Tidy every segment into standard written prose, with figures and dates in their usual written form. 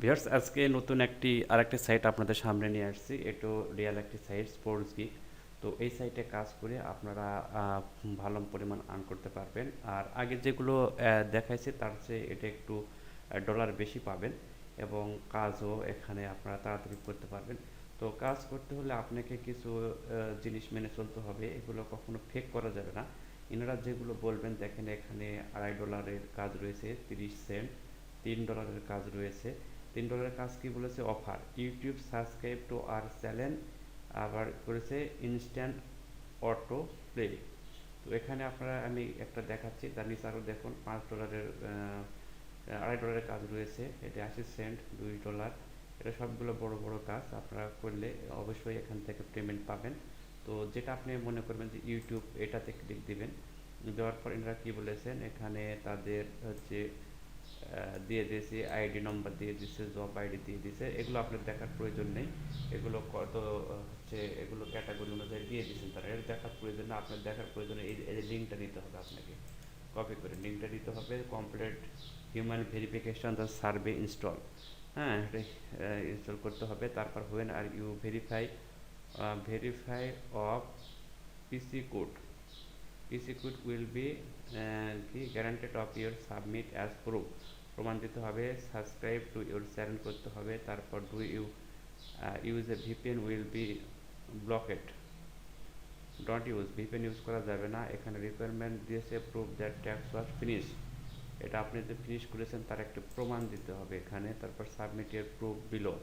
Viewers, আজকে নতুন আরেকটি সাইট আপনাদের সামনে নিয়ে আসছি। এটা রিয়েল একটি সাইট, স্পোর্টস গিগ। তো এই সাইটে কাজ করে আপনারা ভালো পরিমাণ আর্ন করতে পারবেন। আর আগে যেগুলো দেখাইছে তার চেয়ে এটা একটু ডলার বেশি পাবেন, এবং কাজও এখানে আপনারা তাড়াতাড়ি করতে পারবেন। তো কাজ করতে হলে আপনাকে কিছু জিনিস মেনে চলতে হবে, এগুলো কখনো ফেক করা যাবে না। এনারা যেগুলো বলবেন, দেখেন এখানে $2.5 কাজ রয়েছে, 30 সেন্ট, $3 কাজ রয়েছে। $3 কাজ কি বলেছে? Offer YouTube subscribe to our channel, আবার করেছে ইনস্ট্যান্ট অটো প্লে। তো এখানে আপনারা আমি একটা দেখাচ্ছি, তার নিচে আরও দেখুন $5, $2.5 কাজ রয়েছে, এটা 80 সেন্ট, $2। এটা সবগুলো বড় বড় কাজ, আপনারা করলে অবশ্যই এখান থেকে পেমেন্ট পাবেন। তো যেটা আপনি মনে করবেন যে ইউটিউব, এটাতে ক্লিক দিবেন। দেওয়ার পর এনারা কি বলেছেন, এখানে তাদের হচ্ছে দিয়ে দিয়েছি, আইডি নম্বর দিয়ে দিচ্ছে, জব আইডি দিয়ে দিচ্ছে। এগুলো আপনার দেখার প্রয়োজন নেই, এগুলো কত হচ্ছে, এগুলো ক্যাটাগরি অনুযায়ী দিয়ে দিচ্ছেন তারা, এর দেখার প্রয়োজন না। আপনার দেখার প্রয়োজনে এই লিঙ্কটা নিতে হবে, আপনাকে কপি করে লিঙ্কটা দিতে হবে। Complete human verification the survey install, হ্যাঁ, এটা ইনস্টল করতে হবে। তারপর when are you verify of PC code, PC code will be কি guaranteed of your submit as proof, প্রমাণ দিতে হবে। সাবস্ক্রাইব টু ইউর চ্যানেল করতে হবে। তারপর do you use a VPN will be blocked, ডট ইউজ, ভিপিএন ইউজ করা যাবে না। এখানে রিকোয়ারমেন্ট দিয়েছে proof that tax was finish, এটা আপনি যে ফিনিশ করেছেন তার একটা প্রমাণ দিতে হবে এখানে। তারপর সাবমিট ইয়ার প্রুফ বিলো,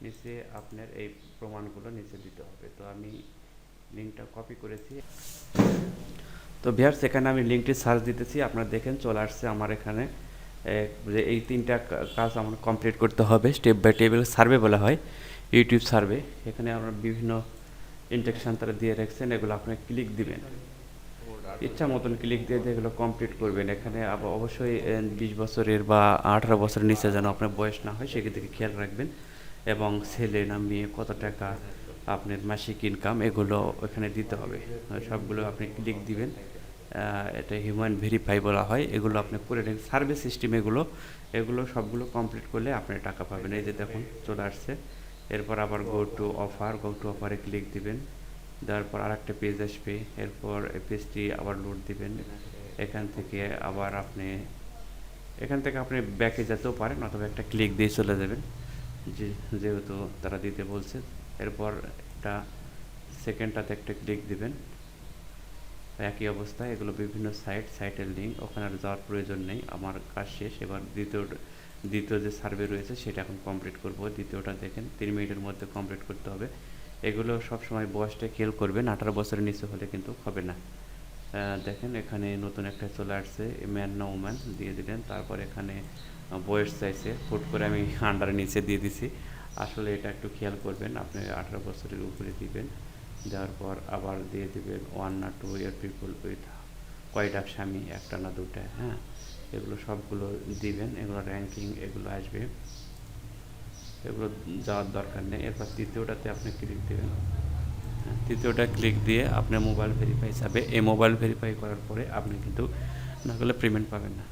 নিচে আপনার এই প্রমাণগুলো নিচে দিতে হবে। তো আমি লিঙ্কটা কপি করেছি। তো ভিউয়ার্স, এখানে আমি লিঙ্কটি সার্চ দিতেছি, আপনারা দেখেন চলে আসছে আমার এখানে। যে এই 3টা কাজ আমার কমপ্লিট করতে হবে স্টেপ বাই স্টেপ, সার্ভে বলা হয়, ইউটিউব সার্ভে। এখানে আমরা বিভিন্ন ইনস্ট্রাকশন তারা দিয়ে রাখছেন, এগুলো আপনি ক্লিক দিবেন, ইচ্ছা মতন ক্লিক দিয়ে এগুলো কমপ্লিট করবেন। এখানে আবার অবশ্যই 20 বছরের বা 18 বছরের নিচে যেন আপনার বয়স না হয়, সেদিকে খেয়াল রাখবেন। এবং ছেলে না মেয়ে, কত টাকা আপনার মাসিক ইনকাম, এগুলো এখানে দিতে হবে। সবগুলো আপনি ক্লিক দিবেন। এটা হিউম্যান ভেরিফাই বলা হয়, এগুলো আপনি করে রাখবেন। সার্ভিস সিস্টেম এগুলো সবগুলো কমপ্লিট করলে আপনি টাকা পাবেন। এই যে দেখুন চলে আসছে। এরপর আবার গো টু অফারে ক্লিক দিবেন। দেওয়ার পর আরেকটা পেজ আসবে, এরপর এই পেজটি আবার লোড দিবেন। এখান থেকে আবার আপনি ব্যাকে যেতেও পারেন, অথবা একটা ক্লিক দিয়ে চলে যাবেন, যেহেতু তারা দিতে বলছে। এরপর একটা সেকেন্ডটাতে একটা ক্লিক দিবেন। একই অবস্থায় এগুলো বিভিন্ন সাইটের লিঙ্ক, ওখানে আর যাওয়ার প্রয়োজন নেই। আমার কাজ শেষ। এবার দ্বিতীয় যে সার্ভে রয়েছে সেটা এখন কমপ্লিট করব। দ্বিতীয়টা দেখেন 3 মিনিটের মধ্যে কমপ্লিট করতে হবে। এগুলো সবসময় বয়সটা খেয়াল করবেন, 18 বছরের নিচে হলে কিন্তু হবে না। দেখেন এখানে নতুন একটা চলে আসছে, ম্যান না ওম্যান দিয়ে দিলেন। তারপর এখানে বয়স চাইছে, হুট করে আমি আন্ডারের নিচে দিয়ে দিছি। আসলে এটা একটু খেয়াল করবেন, আপনি 18 বছরের উপরে দিবেন। দেওয়ার পর আবার দিয়ে দিবেন 1 না 2 ইয়ার পিপল উইথ, কয়টা স্বামী, একটা না দুটা, হ্যাঁ, এগুলো সবগুলো দিবেন। এগুলো র্যাঙ্কিং এগুলো আসবে, এগুলো যাওয়ার দরকার নেই। এরপর তৃতীয়টাতে আপনি ক্লিক দেবেন। তৃতীয়টা ক্লিক দিয়ে আপনার মোবাইল ভেরিফাই যাবে। এই মোবাইল ভেরিফাই করার পরে আপনি কিন্তু না করলে পেমেন্ট পাবেন না।